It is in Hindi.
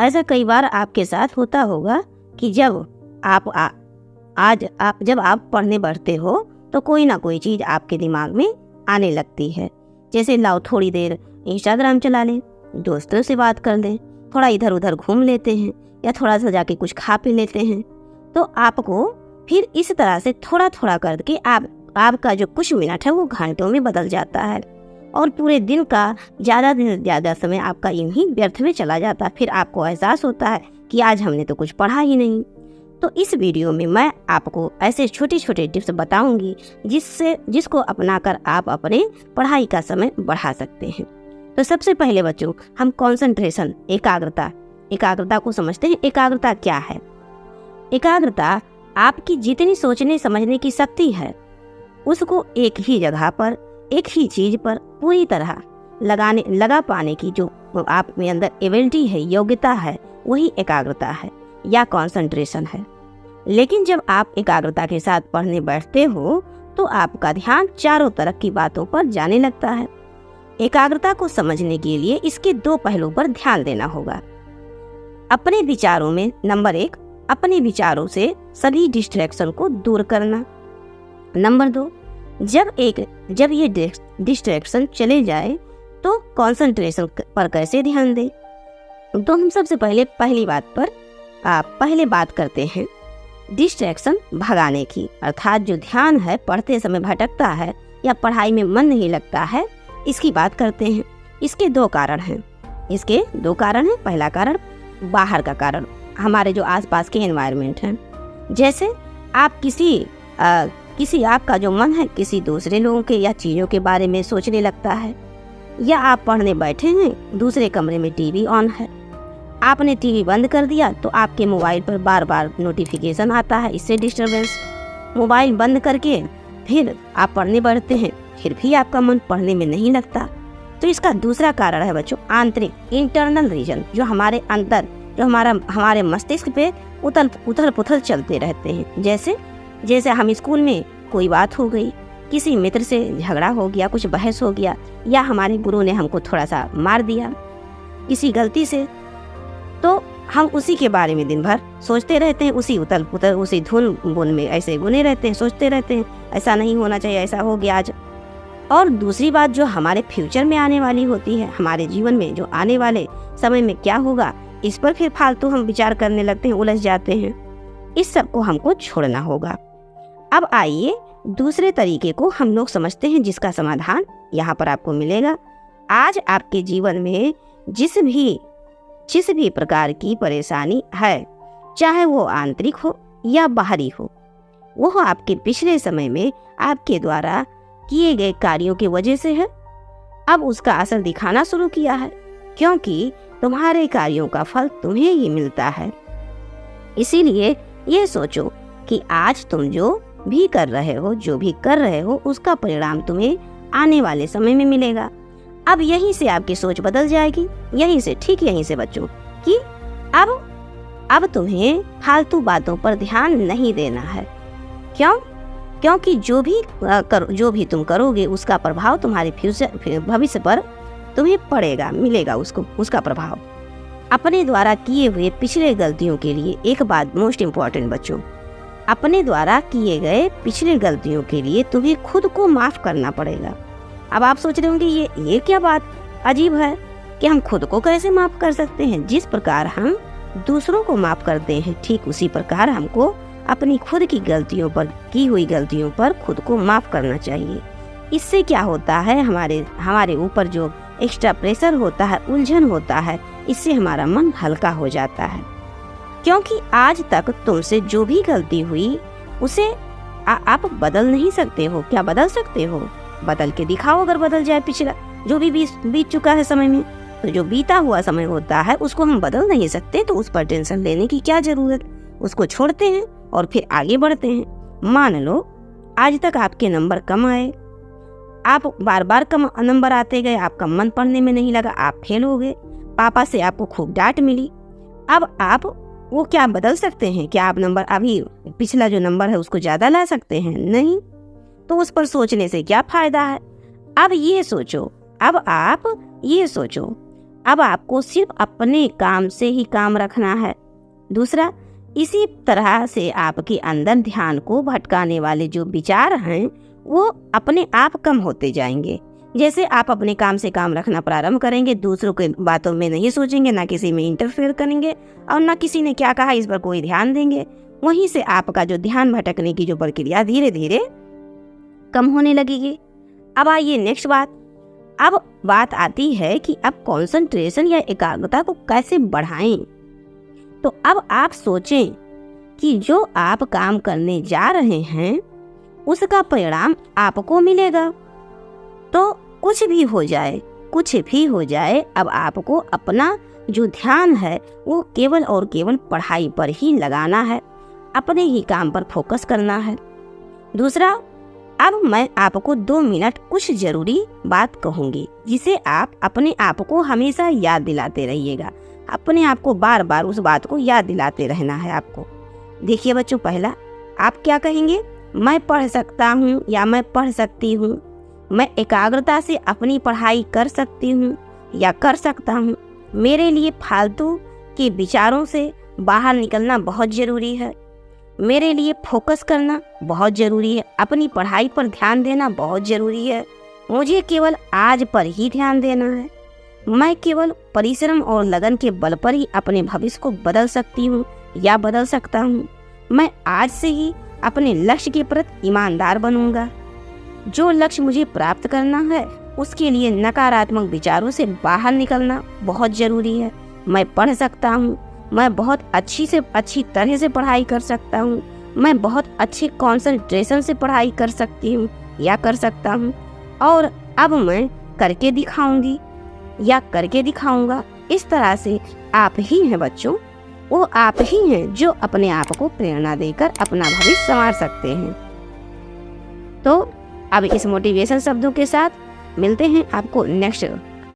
ऐसा कई बार आपके साथ होता होगा कि जब आप पढ़ने बैठते हो तो कोई ना कोई चीज़ आपके दिमाग में आने लगती है। जैसे लाओ थोड़ी देर इंस्टाग्राम चला लें, दोस्तों से बात कर लें, थोड़ा इधर उधर घूम लेते हैं या थोड़ा सा जाके कुछ खा पी लेते हैं। तो आपको फिर इस तरह से थोड़ा थोड़ा करके आपका जो कुछ मिनट है वो घंटों में बदल जाता है और पूरे दिन का ज़्यादा समय आपका यूं ही व्यर्थ में चला जाता है। फिर आपको एहसास होता है कि आज हमने तो कुछ पढ़ा ही नहीं। तो इस वीडियो में मैं आपको ऐसे छोटे छोटे टिप्स बताऊंगी जिसको अपनाकर आप अपने पढ़ाई का समय बढ़ा सकते हैं। तो सबसे पहले बच्चों, हम कंसंट्रेशन, एकाग्रता को समझते हैं। एकाग्रता क्या है? एकाग्रता आपकी जितनी सोचने समझने की शक्ति है उसको एक ही जगह पर, एक ही चीज पर पूरी तरह लगा पाने की जो आप में अंदर एबिलिटी है, योग्यता है, वही एकाग्रता है या कंसंट्रेशन है। लेकिन जब आप एकाग्रता के साथ पढ़ने बैठते हो तो आपका ध्यान चारों तरफ की बातों पर जाने लगता है। एकाग्रता को समझने के लिए इसके दो पहलुओं पर ध्यान देना होगा। अपने विचारों में नंबर 1, अपने विचारों से सभी डिस्ट्रैक्शन को दूर करना। नंबर 2, जब ये डिस्ट्रैक्शन चले जाए तो कंसंट्रेशन पर कैसे ध्यान दें। तो हम सबसे पहले बात करते हैं डिस्ट्रैक्शन भगाने की, अर्थात जो ध्यान है पढ़ते समय भटकता है या पढ़ाई में मन नहीं लगता है, इसकी बात करते हैं। इसके दो कारण हैं। पहला कारण बाहर का कारण, हमारे जो आसपास के एनवायरनमेंट हैं। जैसे आप किसी आपका जो मन है किसी दूसरे लोगों के या चीज़ों के बारे में सोचने लगता है, या आप पढ़ने बैठे हैं, दूसरे कमरे में टीवी ऑन है, आपने टीवी बंद कर दिया तो आपके मोबाइल पर बार बार नोटिफिकेशन आता है, इससे डिस्टर्बेंस। मोबाइल बंद करके फिर आप पढ़ने बैठते हैं, फिर भी आपका मन पढ़ने में नहीं लगता। तो इसका दूसरा कारण है बच्चों आंतरिक, इंटरनल रीजन, जो हमारे अंदर, जो हमारे मस्तिष्क पे उथल पुथल चलते रहते हैं। जैसे हम स्कूल में कोई बात हो गई, किसी मित्र से झगड़ा हो गया, कुछ बहस हो गया, या हमारे गुरु ने हमको थोड़ा सा मार दिया किसी गलती से, तो हम उसी के बारे में दिन भर सोचते रहते हैं, उसी उथल पुथल, उसी धुन बुन में ऐसे गुने रहते हैं, सोचते रहते हैं ऐसा नहीं होना चाहिए, ऐसा हो गया आज। और दूसरी बात जो हमारे फ्यूचर में आने वाली होती है, हमारे जीवन में जो आने वाले समय में क्या होगा, इस पर फिर फालतू हम विचार करने लगते हैं, उलझ जाते हैं। इस सब को हमको छोड़ना होगा। अब आइए दूसरे तरीके को हम लोग समझते हैं, जिसका समाधान यहाँ पर आपको मिलेगा। आज आपके जीवन में जिस भी प्रकार की परेशानी है, चाहे वो आंतरिक हो या बाहरी हो, वो आपके पिछले समय में आपके द्वारा किए गए कार्यों की वजह से है। अब उसका असर दिखाना शुरू किया है, क्योंकि तुम्हारे कार्यों का फल तुम्हें ही मिलता है। इसीलिए ये सोचो कि आज तुम जो भी कर रहे हो उसका परिणाम तुम्हें आने वाले समय में मिलेगा। अब यहीं से आपकी सोच बदल जाएगी, यहीं से बच्चों, कि अब तुम्हें फालतू बातों पर ध्यान नहीं देना है। क्योंकि जो भी तुम करोगे उसका प्रभाव तुम्हारे भविष्य पर तुम्हें पड़ेगा, मिलेगा उसका प्रभाव। अपने द्वारा किए हुए पिछले गलतियों के लिए एक बात मोस्ट इम्पोर्टेंट बच्चों, अपने द्वारा किए गए पिछले गलतियों के लिए तुम्हें खुद को माफ करना पड़ेगा। अब आप सोच रहे होंगे ये क्या बात अजीब है कि हम खुद को कैसे माफ कर सकते हैं। जिस प्रकार हम दूसरों को माफ करते हैं, ठीक उसी प्रकार हमको अपनी खुद की की हुई गलतियों पर खुद को माफ करना चाहिए। इससे क्या होता है, हमारे ऊपर जो एक्स्ट्रा प्रेशर होता है, उलझन होता है, इससे हमारा मन हल्का हो जाता है। क्योंकि आज तक तुमसे जो भी गलती हुई उसे आप बदल नहीं सकते हो। क्या बदल सकते हो? बदल के दिखाओ। अगर बदल जाए पिछला जो भी बीत चुका है समय में, तो जो बीता हुआ समय होता है उसको हम बदल नहीं सकते, तो उस पर टेंशन लेने की क्या जरूरत। उसको छोड़ते हैं और फिर आगे बढ़ते हैं। मान लो आज तक आपके नंबर कम आए, आप बार बार कम नंबर आते गए, आपका मन पढ़ने में नहीं लगा, आप फेल हो गए, पापा से आपको खूब डांट मिली। अब आप वो क्या बदल सकते हैं? क्या आप नंबर अभी पिछला जो नंबर है उसको ज़्यादा ला सकते हैं? नहीं। तो उस पर सोचने से क्या फायदा है। अब आप ये सोचो, अब आपको सिर्फ अपने काम से ही काम रखना है। दूसरा, इसी तरह से आपके अंदर ध्यान को भटकाने वाले जो विचार हैं वो अपने आप कम होते जाएंगे। जैसे आप अपने काम से काम रखना प्रारंभ करेंगे, दूसरों के बातों में नहीं सोचेंगे, ना किसी में इंटरफेयर करेंगे और ना किसी ने क्या कहा इस पर कोई ध्यान देंगे, वहीं से आपका जो ध्यान भटकने की जो प्रक्रिया धीरे धीरे कम होने लगेगी। अब आइए नेक्स्ट बात। अब बात आती है कि अब कंसंट्रेशन या एकाग्रता को कैसे बढ़ाएं। तो अब आप सोचें कि जो आप काम करने जा रहे हैं उसका परिणाम आपको मिलेगा। तो कुछ भी हो जाए, अब आपको अपना जो ध्यान है वो केवल और केवल पढ़ाई पर ही लगाना है, अपने ही काम पर फोकस करना है। दूसरा, अब मैं आपको 2 मिनट कुछ जरूरी बात कहूँगी जिसे आप अपने आप को हमेशा याद दिलाते रहिएगा। अपने आप को बार बार उस बात को याद दिलाते रहना है आपको। देखिए बच्चों, पहला आप क्या कहेंगे, मैं पढ़ सकता हूँ या मैं पढ़ सकती हूँ, मैं एकाग्रता से अपनी पढ़ाई कर सकती हूँ या कर सकता हूँ। मेरे लिए फालतू के विचारों से बाहर निकलना बहुत ज़रूरी है। मेरे लिए फोकस करना बहुत ज़रूरी है। अपनी पढ़ाई पर ध्यान देना बहुत ज़रूरी है। मुझे केवल आज पर ही ध्यान देना है। मैं केवल परिश्रम और लगन के बल पर ही अपने भविष्य को बदल सकती हूँ या बदल सकता हूँ। मैं आज से ही अपने लक्ष्य के प्रति ईमानदार बनूंगा। जो लक्ष्य मुझे प्राप्त करना है उसके लिए नकारात्मक विचारों से बाहर निकलना बहुत ज़रूरी है। मैं पढ़ सकता हूँ, मैं बहुत अच्छी तरह से पढ़ाई कर सकता हूँ, मैं बहुत अच्छे कंसंट्रेशन से पढ़ाई कर सकती हूँ या कर सकता हूँ, और अब मैं करके दिखाऊंगी या करके दिखाऊंगा। इस तरह से आप ही हैं बच्चों, वो आप ही हैं जो अपने आप को प्रेरणा देकर अपना भविष्य संवार सकते हैं। तो अब इस मोटिवेशन शब्दों के साथ मिलते हैं आपको नेक्स्ट